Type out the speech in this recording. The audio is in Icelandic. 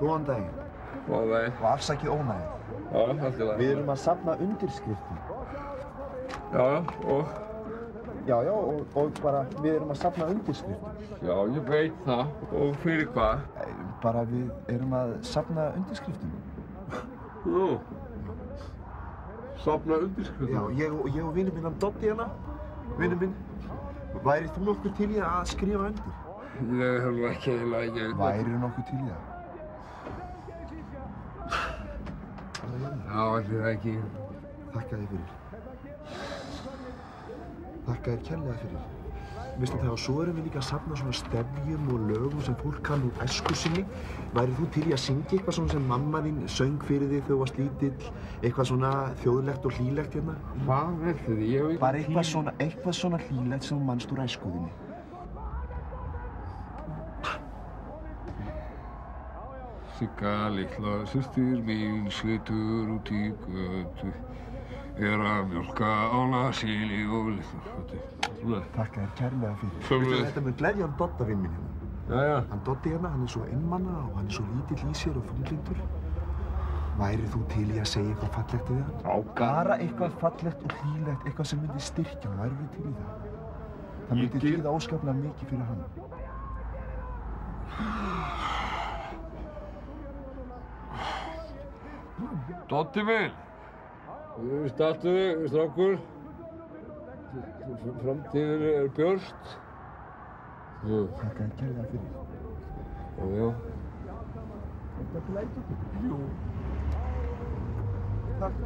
Góðan daginn. Góðan daginn. Og afsakið ónæðið. Já, allt í lagi. Við erum að safna undirskriftum. Já, og? Já, og bara við erum að safna undirskriftum. Já, ég veit það. Og fyrir hvað? Bara við erum að safna undirskriftum. Nú. Safna undirskriftum? Já, ég og vinur minn, hann Doddi hérna, vinur minn. Væri þú nokkuð til í að skrifa undir? Ég hef nú ekki eiginlega, Væri nokkuð til í það? Já, ætli það ekki. Þakka þér fyrir. Þakka þér kærlega fyrir. Veistu það, og svo erum við líka að safna svona stefjum og lögum sem fólk kann úr æsku sinni. Væri þú til í að syngja eitthvað svona sem mamma þín söng fyrir þig þegar þú varst lítill? Eitthvað svona þjóðlegt og hlýlegt hérna? Hvað er þetta? Ég veit ekki. Bara eitthvað svona hlýlegt sem þú manst úr æsku þinni. Sigga litla systir mín slitur út í götu, að mjólka á nasíli og litla. Þakka þér kærlega fyrir. Sömuleiðis. Þetta mun gleðja hann Dodda vinn minn hérna. Jæja. Hann Doddi hérna, hann er svo einmana og hann er svo lítill í sér og þunglyndur. Væri þú til í að segja eitthvað fallegt við hann? Já. Bara eitthvað fallegt og hlýlegt, eitthvað sem myndi styrkja hann. Væri þú til í það? Það myndi þýða óskaplega mikið fyrir hann. Doddi minn! Stattu þig, strákur. Framtíðin er björt. Þakka þér kærlega fyrir. Já. Er þetta ekki lægt okkur? Jú. Takk.